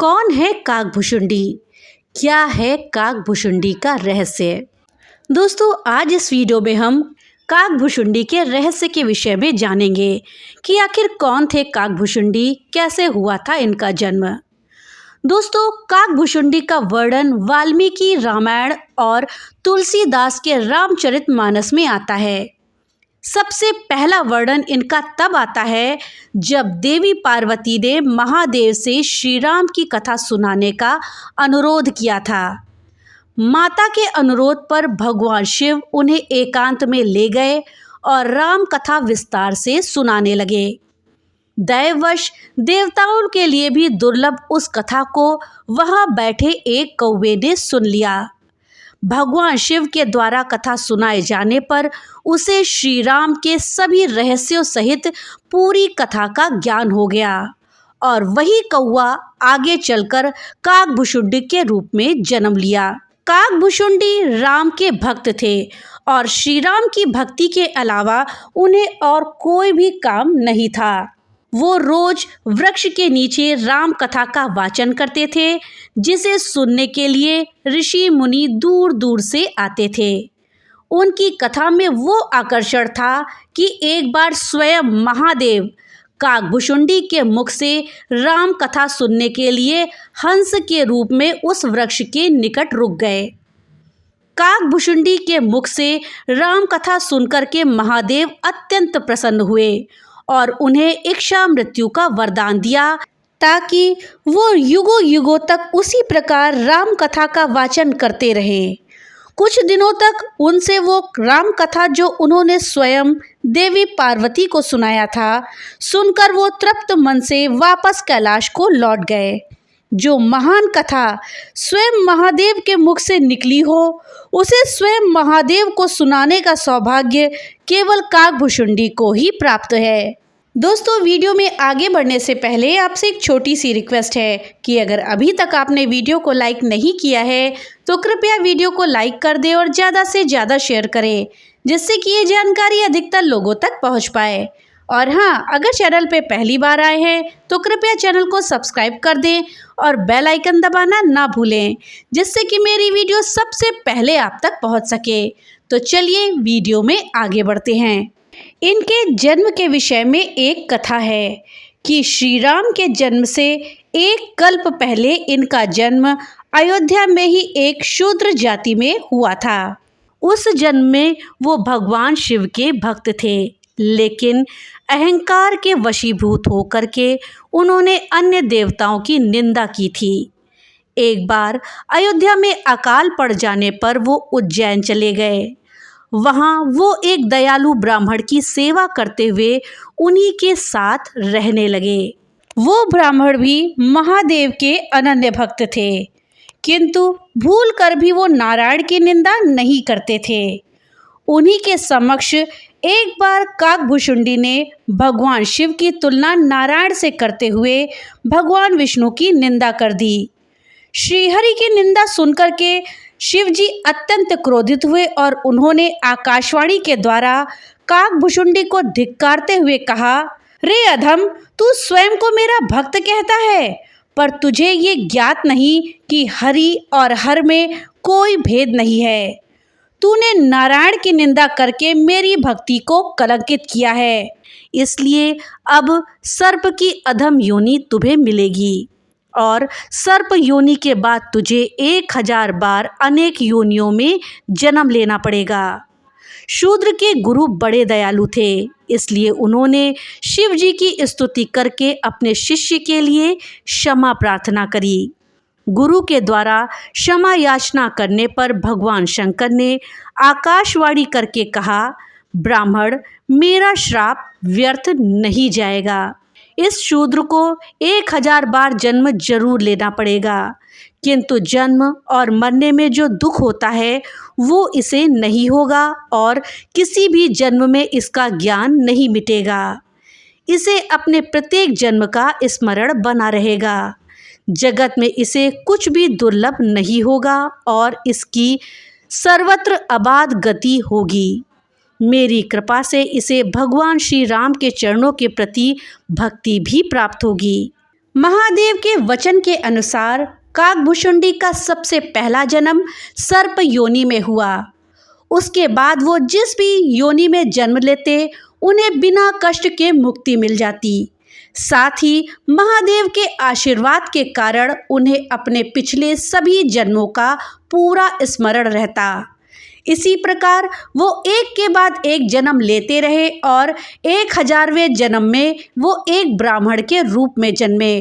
कौन है काकभुशुंडी? क्या है काकभुशुंडी का रहस्य? दोस्तों, आज इस वीडियो में हम काकभुशुंडी के रहस्य के विषय में जानेंगे कि आखिर कौन थे काकभुशुंडी, कैसे हुआ था इनका जन्म। दोस्तों, काकभुशुंडी का वर्णन वाल्मीकि रामायण और तुलसीदास के रामचरितमानस में आता है। सबसे पहला वर्णन इनका तब आता है जब देवी पार्वती ने महादेव से श्री राम की कथा सुनाने का अनुरोध किया था। माता के अनुरोध पर भगवान शिव उन्हें एकांत में ले गए और राम कथा विस्तार से सुनाने लगे। दैववश देवताओं के लिए भी दुर्लभ उस कथा को वहां बैठे एक कौवे ने सुन लिया। भगवान शिव के द्वारा कथा सुनाए जाने पर उसे श्री राम के सभी रहस्यों सहित पूरी कथा का ज्ञान हो गया और वही कौवा आगे चलकर काकभुशुंडी के रूप में जन्म लिया। काकभुशुंडी राम के भक्त थे और श्री राम की भक्ति के अलावा उन्हें और कोई भी काम नहीं था। वो रोज वृक्ष के नीचे राम कथा का वाचन करते थे, जिसे सुनने के लिए ऋषि मुनि दूर दूर से आते थे। उनकी कथा में वो आकर्षण था कि एक बार स्वयं महादेव काकभुशुंडी के मुख से राम कथा सुनने के लिए हंस के रूप में उस वृक्ष के निकट रुक गए। काकभुशुंडी के मुख से राम कथा सुनकर के महादेव अत्यंत प्रसन्न हुए और उन्हें इच्छा मृत्यु का वरदान दिया ताकि वो युगों युगों तक उसी प्रकार राम कथा का वाचन करते रहें। कुछ दिनों तक उनसे वो राम कथा जो उन्होंने स्वयं देवी पार्वती को सुनाया था, सुनकर वो तृप्त मन से वापस कैलाश को लौट गए। जो महान कथा स्वयं महादेव के मुख से निकली हो, उसे स्वयं महादेव को सुनाने का सौभाग्य केवल काकभुशुंडी को ही प्राप्त है। दोस्तों, वीडियो में आगे बढ़ने से पहले आपसे एक छोटी सी रिक्वेस्ट है कि अगर अभी तक आपने वीडियो को लाइक नहीं किया है तो कृपया वीडियो को लाइक कर दें और ज़्यादा से ज़्यादा शेयर करें, जिससे कि ये जानकारी अधिकतर लोगों तक पहुंच पाए। और हाँ, अगर चैनल पे पहली बार आए हैं तो कृपया चैनल को सब्सक्राइब कर दें और बेल आइकन दबाना ना भूलें, जिससे कि मेरी वीडियो सबसे पहले आप तक पहुंच सके। तो चलिए वीडियो में आगे बढ़ते हैं। इनके जन्म के विषय में एक कथा है कि श्री राम के जन्म से एक कल्प पहले इनका जन्म अयोध्या में ही एक शूद्र जाति में हुआ था। उस जन्म में वो भगवान शिव के भक्त थे, लेकिन अहंकार के वशीभूत होकर के उन्होंने अन्य देवताओं की निंदा की थी। एक बार अयोध्या में अकाल पड़ जाने पर वो उज्जैन चले गए। वहाँ वो एक दयालु ब्राह्मण की सेवा करते हुए उन्हीं के साथ रहने लगे। वो ब्राह्मण भी महादेव के अनन्य भक्त थे, किंतु भूल कर भी वो नारायण की निंदा नहीं करते थे। उन्हीं के समक्ष एक बार काकभुशुंडी ने भगवान शिव की तुलना नारायण से करते हुए भगवान विष्णु की निंदा कर दी। श्रीहरि की निंदा सुनकर के शिव जी अत्यंत क्रोधित हुए और उन्होंने आकाशवाणी के द्वारा काकभुशुंडी को धिक्कारते हुए कहा, रे अधम, तू स्वयं को मेरा भक्त कहता है, पर तुझे ये ज्ञात नहीं कि हरि और हर में कोई भेद नहीं है। तूने नारायण की निंदा करके मेरी भक्ति को कलंकित किया है, इसलिए अब सर्प की अधम योनि तुम्हें मिलेगी और सर्प योनि के बाद तुझे 1000 बार अनेक योनियों में जन्म लेना पड़ेगा। शूद्र के गुरु बड़े दयालु थे, इसलिए उन्होंने शिव जी की स्तुति करके अपने शिष्य के लिए क्षमा प्रार्थना करी। गुरु के द्वारा क्षमा याचना करने पर भगवान शंकर ने आकाशवाणी करके कहा, ब्राह्मण, मेरा श्राप व्यर्थ नहीं जाएगा। इस शूद्र को 1000 बार जन्म जरूर लेना पड़ेगा, किंतु जन्म और मरने में जो दुख होता है वो इसे नहीं होगा और किसी भी जन्म में इसका ज्ञान नहीं मिटेगा। इसे अपने प्रत्येक जन्म का स्मरण बना रहेगा। जगत में इसे कुछ भी दुर्लभ नहीं होगा और इसकी सर्वत्र अबाध गति होगी। मेरी कृपा से इसे भगवान श्री राम के चरणों के प्रति भक्ति भी प्राप्त होगी। महादेव के वचन के अनुसार काकभुशुंडी का सबसे पहला जन्म सर्प योनि में हुआ। उसके बाद वो जिस भी योनि में जन्म लेते उन्हें बिना कष्ट के मुक्ति मिल जाती। साथ ही महादेव के आशीर्वाद के कारण उन्हें अपने पिछले सभी जन्मों का पूरा स्मरण रहता। इसी प्रकार वो एक के बाद एक जन्म लेते रहे और 1000वें जन्म में वो एक ब्राह्मण के रूप में जन्मे।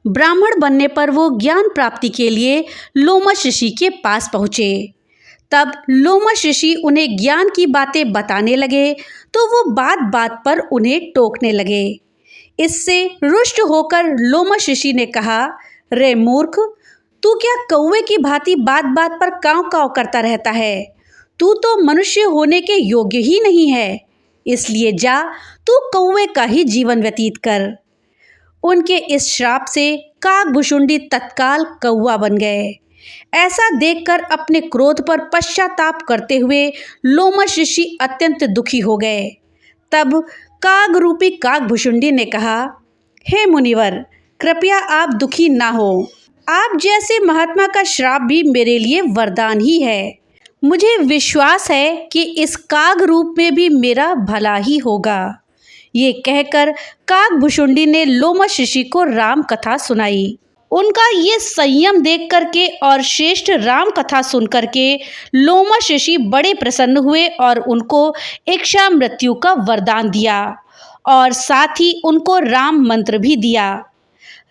ब्राह्मण बनने पर वो ज्ञान प्राप्ति के लिए लोमश ऋषि के पास पहुँचे। तब लोमश ऋषि उन्हें ज्ञान की बातें बताने लगे तो वो बात बात पर उन्हें टोकने लगे। इससे रुष्ट होकर लोमश ऋषि ने कहा, रे मूर्ख, तू क्या कौवे की भांति बात बात पर काँव काँव करता रहता है? तू तो मनुष्य होने के योग्य ही नहीं है, इसलिए जा तू कौवे का ही जीवन व्यतीत कर। उनके इस श्राप से काकभुशुंडी तत्काल कौवा बन गए। ऐसा देखकर अपने क्रोध पर पश्चाताप करते हुए लोमश ऋषि अत्यंत दुखी हो गए। तब काग रूपी काकभुशुंडी ने कहा, हे मुनिवर, कृपया आप दुखी ना हो। आप जैसे महात्मा का श्राप भी मेरे लिए वरदान ही है। मुझे विश्वास है कि इस काग रूप में भी मेरा भला ही होगा। ये कहकर काकभुशुंडी ने लोमश ऋषि को राम कथा सुनाई। उनका ये संयम देख करके और श्रेष्ठ राम कथा सुन करके लोमश ऋषि बड़े प्रसन्न हुए और उनको इच्छा मृत्यु का वरदान दिया और साथ ही उनको राम मंत्र भी दिया।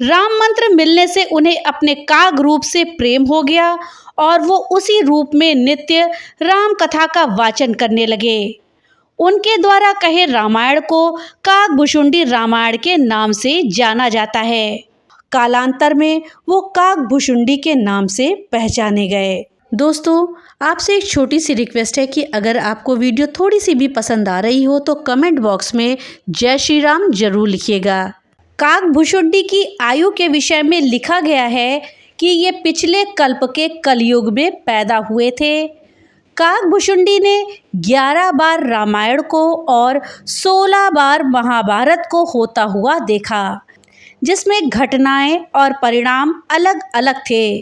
राम मंत्र मिलने से उन्हें अपने काग रूप से प्रेम हो गया और वो उसी रूप में नित्य राम कथा का वाचन करने लगे। उनके द्वारा कहे रामायण को काकभुशुंडी रामायण के नाम से जाना जाता है। कालांतर में वो काकभुशुंडी के नाम से पहचाने गए। दोस्तों, आपसे एक छोटी सी रिक्वेस्ट है कि अगर आपको वीडियो थोड़ी सी भी पसंद आ रही हो तो कमेंट बॉक्स में जय श्री राम जरूर लिखिएगा। काकभुशुंडी की आयु के विषय में लिखा गया है कि ये पिछले कल्प के कलयुग में पैदा हुए थे। काकभुशुंडी ने 11 बार रामायण को और 16 बार महाभारत को होता हुआ देखा, जिसमें घटनाएं और परिणाम अलग अलग थे।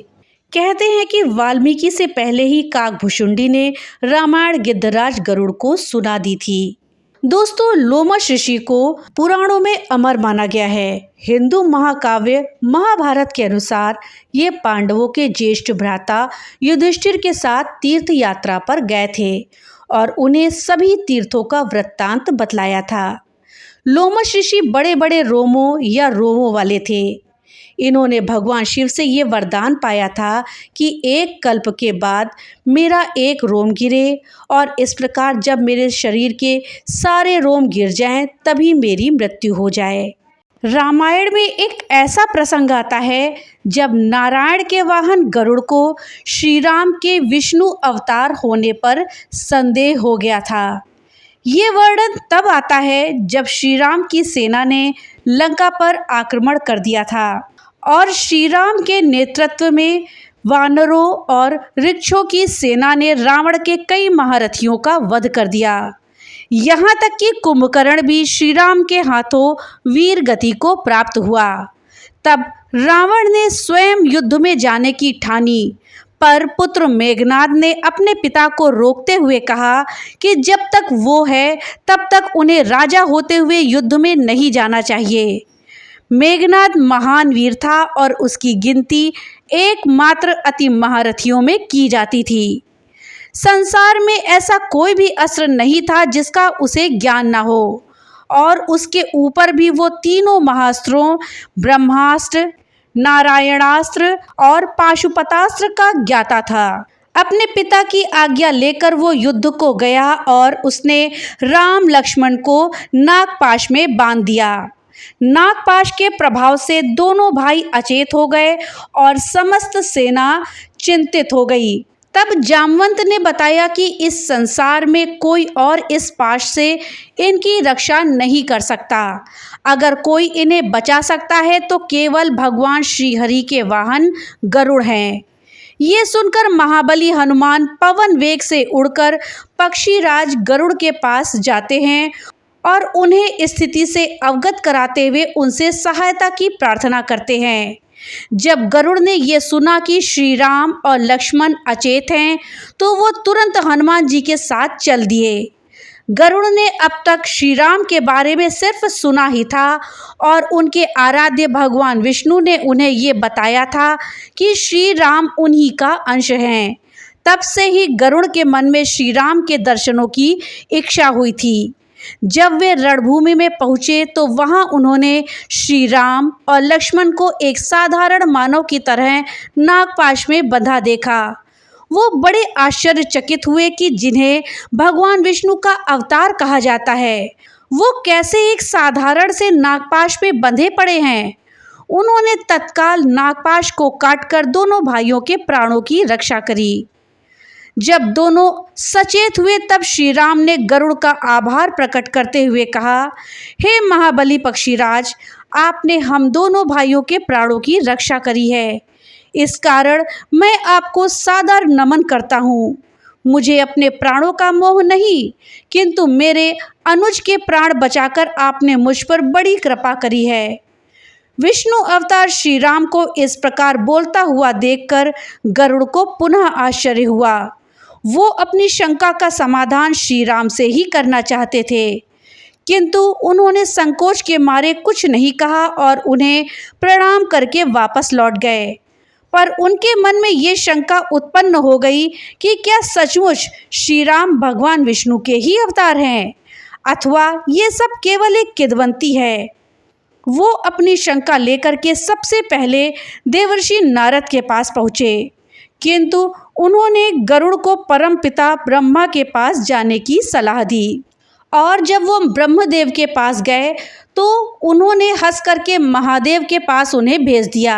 कहते हैं कि वाल्मीकि से पहले ही काकभुशुंडी ने रामायण गिद्धराज गरुड़ को सुना दी थी। दोस्तों, लोमश ऋषि को पुराणों में अमर माना गया है। हिंदू महाकाव्य महाभारत के अनुसार ये पांडवों के ज्येष्ठ भ्राता युधिष्ठिर के साथ तीर्थ यात्रा पर गए थे और उन्हें सभी तीर्थों का वृत्तांत बतलाया था। लोमश ऋषि बड़े बड़े रोमों या रोमों वाले थे। इन्होंने भगवान शिव से ये वरदान पाया था कि एक कल्प के बाद मेरा एक रोम गिरे और इस प्रकार जब मेरे शरीर के सारे रोम गिर जाएं तभी मेरी मृत्यु हो जाए। रामायण में एक ऐसा प्रसंग आता है जब नारायण के वाहन गरुड़ को श्री राम के विष्णु अवतार होने पर संदेह हो गया था। ये वर्णन तब आता है जब श्री राम की सेना ने लंका पर आक्रमण कर दिया था और श्री राम के नेतृत्व में वानरों और वृक्षों की सेना ने रावण के कई महारथियों का वध कर दिया। यहाँ तक कि कुंभकर्ण भी श्री राम के हाथों वीर गति को प्राप्त हुआ। तब रावण ने स्वयं युद्ध में जाने की ठानी, पर पुत्र मेघनाद ने अपने पिता को रोकते हुए कहा कि जब तक वो है तब तक उन्हें राजा होते हुए युद्ध में नहीं जाना चाहिए। मेघनाद महान वीर था और उसकी गिनती एकमात्र अति महारथियों में की जाती थी। संसार में ऐसा कोई भी अस्त्र नहीं था जिसका उसे ज्ञान ना हो और उसके ऊपर भी वो तीनों महास्त्रों ब्रह्मास्त्र, नारायणास्त्र और पाशुपतास्त्र का ज्ञाता था। अपने पिता की आज्ञा लेकर वो युद्ध को गया और उसने राम लक्ष्मण को नागपाश में बांध दिया। नागपाश के प्रभाव से दोनों भाई अचेत हो गए और समस्त सेना चिंतित हो गई। तब जामवंत ने बताया कि इस संसार में कोई और इस पाश से इनकी रक्षा नहीं कर सकता। अगर कोई इन्हें बचा सकता है तो केवल भगवान श्री हरि के वाहन गरुड़ हैं। ये सुनकर महाबली हनुमान पवन वेग से उड़कर पक्षीराज गरुड़ के पास जाते हैं और उन्हें स्थिति से अवगत कराते हुए उनसे सहायता की प्रार्थना करते हैं। जब गरुड़ ने यह सुना कि श्री राम और लक्ष्मण अचेत हैं, तो वो तुरंत हनुमान जी के साथ चल दिए। गरुड़ ने अब तक श्री राम के बारे में सिर्फ सुना ही था और उनके आराध्य भगवान विष्णु ने उन्हें ये बताया था कि श्री राम उन्हीं का अंश हैं। तब से ही गरुड़ के मन में श्री राम के दर्शनों की इच्छा हुई थी। जब वे रणभूमि में पहुंचे तो वहां उन्होंने श्री राम और लक्ष्मण को एक साधारण मानव की तरह नागपाश में बंधा देखा। वो बड़े आश्चर्यचकित हुए कि जिन्हें भगवान विष्णु का अवतार कहा जाता है, वो कैसे एक साधारण से नागपाश में बंधे पड़े हैं। उन्होंने तत्काल नागपाश को काटकर दोनों भाइयों के प्राणों की रक्षा करी। जब दोनों सचेत हुए तब श्री राम ने गरुड़ का आभार प्रकट करते हुए कहा, हे महाबली पक्षीराज, आपने हम दोनों भाइयों के प्राणों की रक्षा करी है। इस कारण मैं आपको सादर नमन करता हूँ। मुझे अपने प्राणों का मोह नहीं, किंतु मेरे अनुज के प्राण बचाकर आपने मुझ पर बड़ी कृपा करी है। विष्णु अवतार श्री राम को इस प्रकार बोलता हुआ देखकर गरुड़ को पुनः आश्चर्य हुआ। वो अपनी शंका का समाधान श्री राम से ही करना चाहते थे, किंतु उन्होंने संकोच के मारे कुछ नहीं कहा और उन्हें प्रणाम करके वापस लौट गए। पर उनके मन में ये शंका उत्पन्न हो गई कि क्या सचमुच श्री राम भगवान विष्णु के ही अवतार हैं अथवा ये सब केवल एक किंवदंती है। वो अपनी शंका लेकर के सबसे पहले देवर्षि नारद के पास पहुँचे, किंतु उन्होंने गरुड़ को परम पिता ब्रह्मा के पास जाने की सलाह दी। और जब वो ब्रह्मदेव के पास गए तो उन्होंने हंस करके महादेव के पास उन्हें भेज दिया।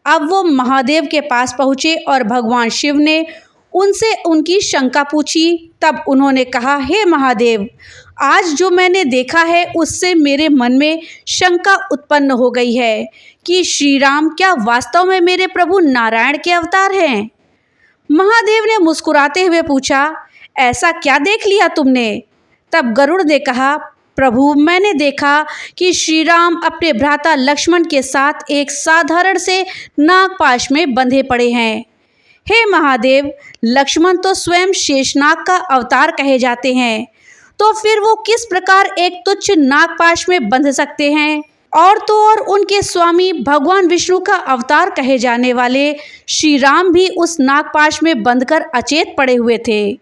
अब वो महादेव के पास पहुँचे और भगवान शिव ने उनसे उनकी शंका पूछी। तब उन्होंने कहा, हे महादेव, आज जो मैंने देखा है उससे मेरे मन में शंका उत्पन्न हो गई है कि श्री राम क्या वास्तव में मेरे प्रभु नारायण के अवतार हैं। महादेव ने मुस्कुराते हुए पूछा, ऐसा क्या देख लिया तुमने? तब गरुड़ ने कहा, प्रभु, मैंने देखा कि श्री राम अपने भ्राता लक्ष्मण के साथ एक साधारण से नागपाश में बंधे पड़े हैं। हे महादेव, लक्ष्मण तो स्वयं शेषनाग का अवतार कहे जाते हैं, तो फिर वो किस प्रकार एक तुच्छ नागपाश में बंध सकते हैं? और तो और उनके स्वामी भगवान विष्णु का अवतार कहे जाने वाले श्री राम भी उस नागपाश में बंधकर अचेत पड़े हुए थे,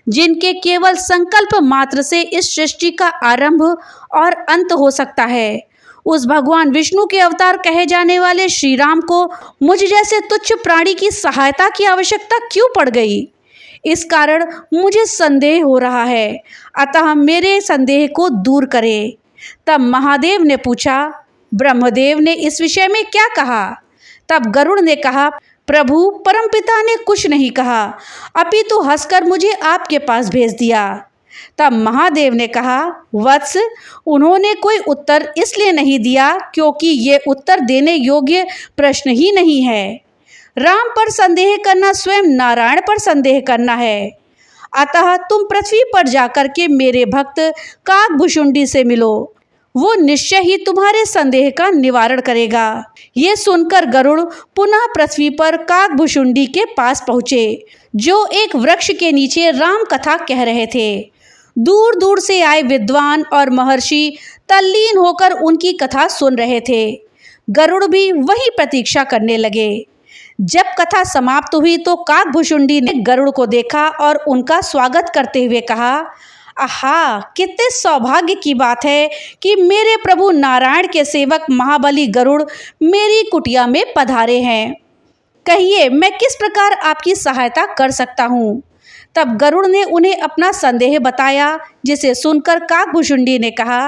जिनके केवल संकल्प मात्र से इस सृष्टि का आरंभ और अंत हो सकता है। उस भगवान विष्णु के अवतार कहे जाने वाले श्री राम को मुझ जैसे तुच्छ प्राणी की सहायता की आवश्यकता क्यों पड़ गई? इस कारण मुझे संदेह हो रहा है, अतः मेरे संदेह को दूर करें। तब महादेव ने पूछा, ब्रह्मदेव ने इस विषय में क्या कहा? तब गरुड़ ने कहा, प्रभु, परमपिता ने कुछ नहीं कहा, अपितु हंसकर मुझे आपके पास भेज दिया। तब महादेव ने कहा, वत्स, उन्होंने कोई उत्तर इसलिए नहीं दिया क्योंकि ये उत्तर देने योग्य प्रश्न ही नहीं है। राम पर संदेह करना स्वयं नारायण पर संदेह करना है। अतः तुम पृथ्वी पर जाकर के मेरे भक्त काकभुशुंडी से मिलो, वो निश्चय ही तुम्हारे संदेह का निवारण करेगा। ये सुनकर गरुड़ पुनः पृथ्वी पर काकभुशुंडी के पास पहुँचे, जो एक वृक्ष के नीचे राम कथा कह रहे थे। दूर दूर से आए विद्वान और महर्षि तल्लीन होकर उनकी कथा सुन रहे थे। गरुड़ भी वही प्रतीक्षा करने लगे। जब कथा समाप्त हुई तो काकभुशुंडी ने गरुड़ को देखा और उनका स्वागत करते हुए कहा, आहा, कितने सौभाग्य की बात है कि मेरे प्रभु नारायण के सेवक महाबली गरुड़ मेरी कुटिया में पधारे हैं। कहिए, मैं किस प्रकार आपकी सहायता कर सकता हूँ? तब गरुड़ ने उन्हें अपना संदेह बताया, जिसे सुनकर काकभुशुंडी ने कहा,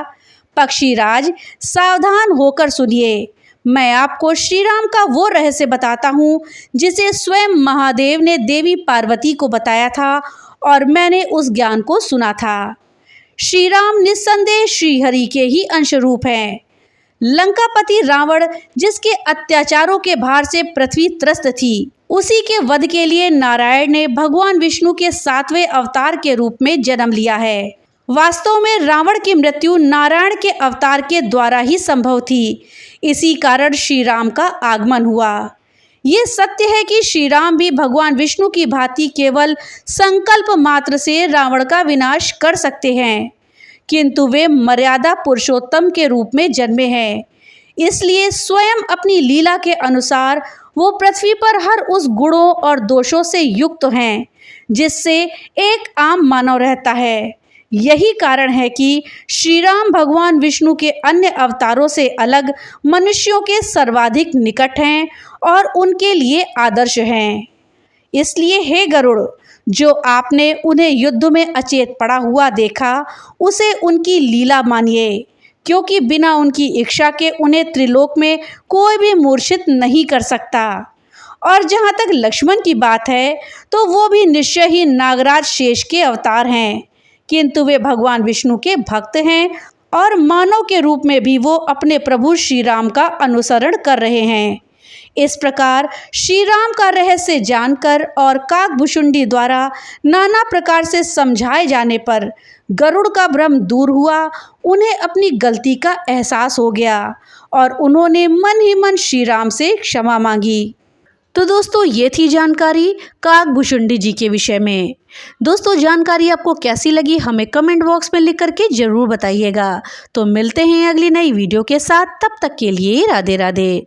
पक्षीराज, सावधान होकर सुनिए। मैं आपको श्री राम का वो रहस्य बताता हूँ जिसे स्वयं महादेव ने देवी पार्वती को बताया था और मैंने उस ज्ञान को सुना था। श्री राम निस्संदेह श्रीहरि के ही अंश रूप हैं। लंकापति रावण, जिसके अत्याचारों के भार से पृथ्वी त्रस्त थी, उसी के वध के लिए नारायण ने भगवान विष्णु के 7वें अवतार के रूप में जन्म लिया है। वास्तव में रावण की मृत्यु नारायण के अवतार के द्वारा ही संभव थी। इसी कारण श्री राम का आगमन हुआ। ये सत्य है कि श्री राम भी भगवान विष्णु की भांति केवल संकल्प मात्र से रावण का विनाश कर सकते हैं, किंतु वे मर्यादा पुरुषोत्तम के रूप में जन्मे हैं। इसलिए स्वयं अपनी लीला के अनुसार वो पृथ्वी पर हर उस गुणों और दोषों से युक्त हैं जिससे एक आम मानव रहता है। यही कारण है कि श्री राम भगवान विष्णु के अन्य अवतारों से अलग मनुष्यों के सर्वाधिक निकट हैं और उनके लिए आदर्श हैं। इसलिए हे गरुड़, जो आपने उन्हें युद्ध में अचेत पड़ा हुआ देखा, उसे उनकी लीला मानिए, क्योंकि बिना उनकी इच्छा के उन्हें त्रिलोक में कोई भी मूर्छित नहीं कर सकता। और जहाँ तक लक्ष्मण की बात है, तो वो भी निश्चय ही नागराज शेष के अवतार हैं, किंतु वे भगवान विष्णु के भक्त हैं और मानव के रूप में भी वो अपने प्रभु श्री राम का अनुसरण कर रहे हैं। इस प्रकार श्री राम का रहस्य जानकर और काकभुशुंडी द्वारा नाना प्रकार से समझाए जाने पर गरुड़ का भ्रम दूर हुआ। उन्हें अपनी गलती का एहसास हो गया और उन्होंने मन ही मन श्री राम से क्षमा मांगी। तो दोस्तों, ये थी जानकारी काकभुशुंडी जी के विषय में। दोस्तों, जानकारी आपको कैसी लगी हमें कमेंट बॉक्स में लिख करके ज़रूर बताइएगा। तो मिलते हैं अगली नई वीडियो के साथ, तब तक के लिए राधे राधे।